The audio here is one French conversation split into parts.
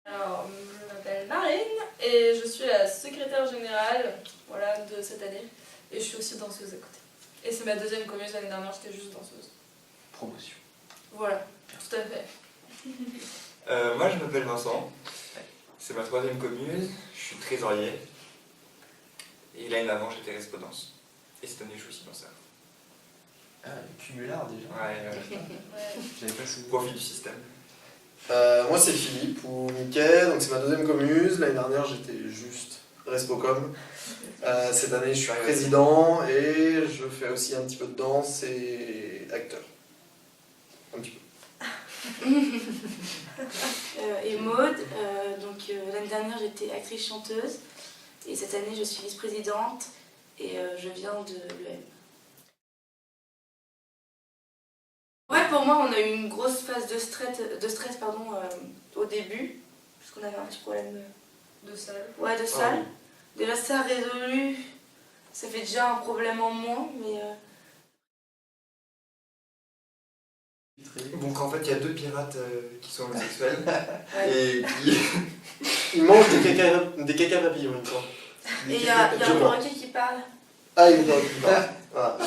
Alors, je m'appelle Marine et je suis la secrétaire générale de cette année. Et je suis aussi danseuse à côté. Et c'est ma deuxième commus, l'année dernière j'étais juste danseuse. Promotion. Voilà, tout à fait. Moi je m'appelle Vincent, c'est ma troisième commune, je suis trésorier. Et l'année d'avant j'étais responsable. Et cette année je suis aussi danseur. Ah, le cumulard déjà. Ouais. J'avais pas souvenir. Profit du système. Moi c'est Philippe ou Mickey, donc c'est ma deuxième commuse. L'année dernière j'étais juste respocom. Cette année je suis président et je fais aussi un petit peu de danse et acteur. Un petit peu. Et Maud, l'année dernière j'étais actrice chanteuse et cette année je suis vice-présidente et je viens de l'EM. Ouais, pour moi on a eu une grosse phase de stress au début parce qu'on avait un petit problème De salle. de salle. Déjà ça résolu, ça fait déjà un problème en moins, mais Donc en fait il y a deux pirates qui sont homosexuels ouais. et qui... Ils mangent des caca papillons une fois. Et il y a un perroquet qui parle. Ah, il est là. Voilà.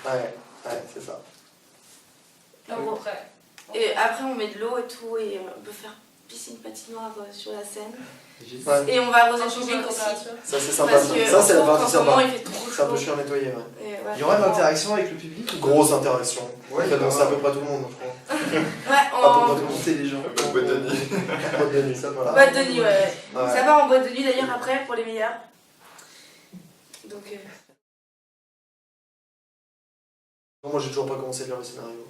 Ouais, c'est ça. À peu près. Et après on met de l'eau et tout et on peut faire piscine patinoire sur la scène. Ouais. Et on va arroser Un le changement public de aussi. température. Ça c'est sympa. Parce que Ça c'est la partie en ce moment sympa. il fait trop C'est un peu chaud. chiant à nettoyer, ouais. Et ouais. Il y aura une interaction avec le public ou pas? Grosse interaction. Ouais, En fait, donc c'est à peu près tout le monde, je crois. Ouais, À peu en près tout le monde. Monter les gens. Boîte de nuit. Boîte de nuit, ça voilà. boîte de nuit, ouais. Ouais. Ça va en boîte de nuit d'ailleurs après pour les meilleurs. Donc Moi j'ai toujours pas commencé à lire le scénario.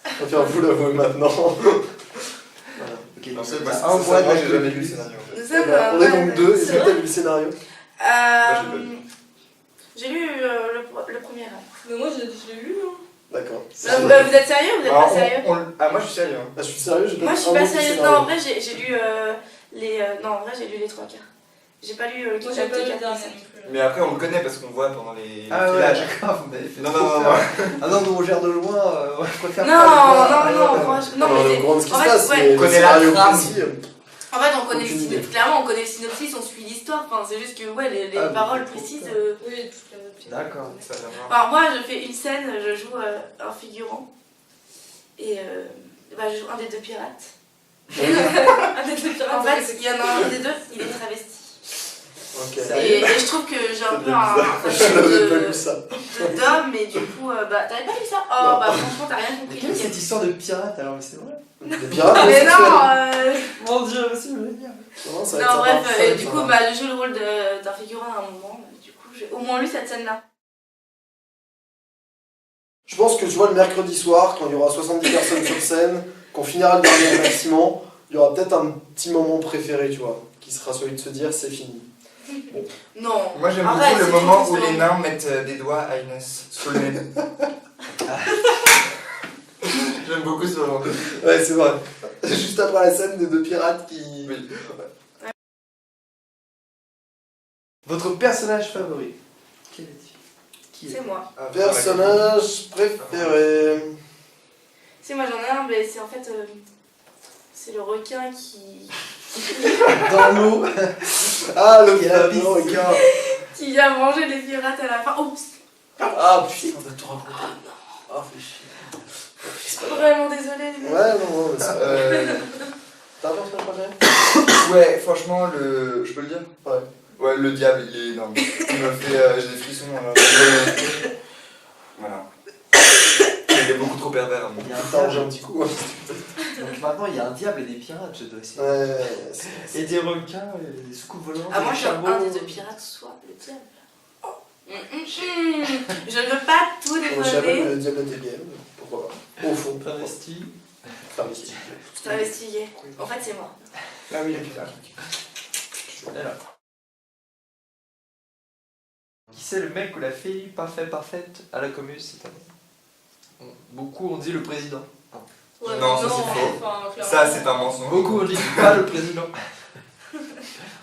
Je préfère vous l'avouer maintenant. Voilà. Ok, Non, donc c'est t'as moi, un mois moi j'ai jamais d'accueil. lu le scénario en fait. ça Eh ben, va. on est donc deux, C'est est-ce que vrai. t'as lu le scénario? J'ai lu le premier acte. Mais moi je l'ai lu. Hein. D'accord. Vous êtes sérieux ou vous êtes pas sérieux? Ah moi je suis sérieux. Hein. Ah, je suis sérieux, j'ai pas Moi lu je suis un pas mot du sérieuse. scénario. Non, en vrai j'ai lu non, en vrai j'ai lu les trois quarts. J'ai pas lu le Moi j'ai pas lu le quatre. dernier non plus. Mais après on le connaît parce qu'on le voit pendant les Ah ouais, filages. d'accord, vous m'avez fait Non, trop non, peur. non. Ah non, nous on gère de loin, je préfère Non, pas. non, franchement. Non, on mais est au courant de ce qui en se fait, passe, ouais. mais On le connaît la scénario trame. précis. En fait, on connaît le Aucune idée. synopsis. Clairement, on connaît le synopsis, on suit l'histoire. Enfin, c'est juste que ouais, les Ah, paroles mais précises. Oui, toute la autre. D'accord. Ça va voir. Alors moi, je fais une scène, je joue un figurant et je joue un des deux pirates. Un des deux pirates. En fait, il y en a un des deux, il est travesti. Ok. Et je trouve que j'ai un peu un Je n'avais pas lu de ça. d'homme, mais du coup, t'avais pas lu ça? Oh, Non. bah franchement, t'as rien Mais compris. quelle est cette histoire de pirate alors? Mais c'est vrai. Des pirates Mais non, homosexuels. Mon dieu, c'est le bien. Non, ça va être non, sympa. bref, Ça va être du sympa. coup, je joue le rôle d'un figurant à un moment. Du coup, j'ai au moins lu cette scène-là. Je pense que tu vois le mercredi soir, quand il y aura 70 personnes sur scène, qu'on finira le dernier remerciement, il y aura peut-être un petit moment préféré, tu vois, qui sera celui de se dire c'est fini. Non. Moi j'aime Arrête, beaucoup le c'est moment trop où les triste. nains mettent des doigts à Inès sur le nez. J'aime beaucoup ce genre de... Ouais, c'est vrai. Juste après la scène des deux pirates qui... Oui. Votre personnage favori? Quel est-il? Qui est? C'est moi. Personnage préféré. Si, moi j'en ai un, mais c'est en fait. C'est le requin qui. Dans l'eau. Ah, le Il y a la fameux requin. qui vient manger les pirates à la fin. Oups! Ah putain, on va tout raconter. Ah, fais chier. Je suis vraiment désolée, les mecs. Ouais, non, mais ça... T'as un personnage préféré? Ouais, franchement, je peux le dire? Ouais. Ouais, le diable, il est énorme. Il me fait... j'ai des frissons. Voilà. Il est beaucoup trop pervers. Hein. Il y a T'as un rangé un diable. petit coup. Donc maintenant il y a un diable et des pirates, je dois essayer. Ouais, Et des requins, et des soucoupes volantes. Ah, moi des je veux chameaux. un des deux pirates, soit le diable. Je ne veux pas tout on savait dévoiler. le diable était gay, pourquoi pas. Au fond. Travesti. Travesti. Je t'ai investigué. En fait, c'est moi. Ah oui, putain. Alors. Qui c'est le mec ou la fille parfaite à la commune cette année? Bon, beaucoup ont dit le président. Ouais, Non, ça, c'est faux. enfin, clairement. Ça, c'est un mensonge. Beaucoup ont dit pas le président.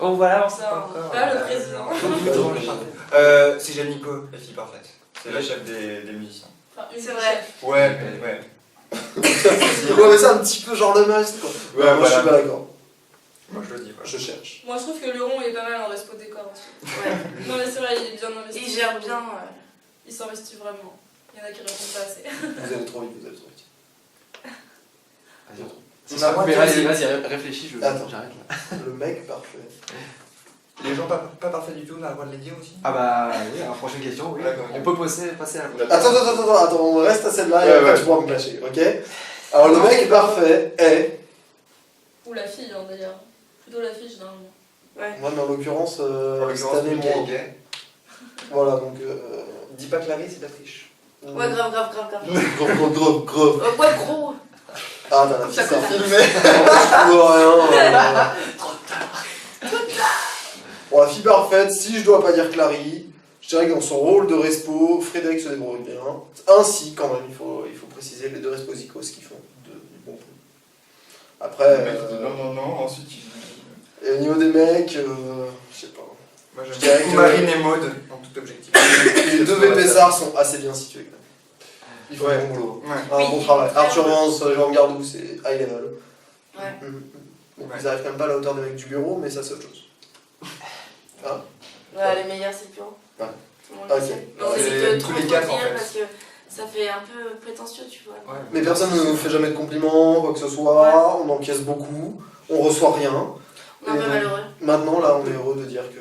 Oh voilà, on sait pas Non, encore. pas le président. Beaucoup tranchent. C'est Janico, la fille parfaite. C'est la chef des musiciens. Enfin, une C'est vrai. chef. Ouais, mais ouais. Ouais, mais c'est un petit peu genre le must, quoi. Ouais, Moi, je suis voilà. pas d'accord. Moi je le dis. Voilà. Je cherche. Moi, je trouve que le rond est pas mal en respo décor aussi. Ouais. Non, mais c'est vrai, il est bien investi. Il gère bien. Il s'investit vraiment. Il y en a qui répondent pas assez. Vous allez trop vite, vous allez trop vite. Vas-y, On a mais moins vas-y, de- vas-y, réfléchis, Attends. j'arrête là. Le mec parfait. Les gens pas parfaits du tout, on a le droit de les dire aussi. Ah bah oui, alors prochaine question, oui. D'accord. On peut passer à la prochaine. Attends, on reste à celle-là et Ouais, après ouais. tu pourras me clasher, ok? Alors le mec parfait est... Ou la fille, hein, d'ailleurs. Plutôt la fille, généralement. Ouais. Moi mais en l'occurrence, En cette l'occurrence, année Mickaël moins. Gay. Voilà donc... Dis pas que Larry, c'est la triche. Ouais, grave. Grave. Ouais, gros. Ah t'as la fille, Ça ça compte. filmé. Je vois rien. Bon, la fille parfaite, si je dois pas dire Clary, je dirais que dans son rôle de respo, Frédéric se débrouille bien. Ainsi, quand même, il faut préciser les deux resposicos qui font du bon boulot. Après, Le mec, il dit non, ensuite il. et au niveau des mecs, je sais pas. Moi Je j'aime dirais beaucoup que- Marine et Maud, en toute objectivité. Les deux VPSAR sont assez bien situés. quand même. Ils font Ouais. un bon boulot. Ouais. Un bon Oui, travail. vraiment. Arthur Vance, Jean Gardou, c'est high level. Ouais. Bon, Ouais. ils arrivent quand même pas à la hauteur des mecs du bureau, mais ça c'est autre chose. Ouais, les meilleurs, c'est le bureau. Ouais. Tout le monde le Ok. sait. Mais on C'est évite de tous trop les trop quatre, en dire fait. parce que ça fait un peu prétentieux, tu vois. Ouais. Mais personne ne nous fait jamais de compliments, quoi que ce soit, on encaisse beaucoup, on reçoit rien. On est un peu malheureux. Maintenant, là, on est heureux de dire que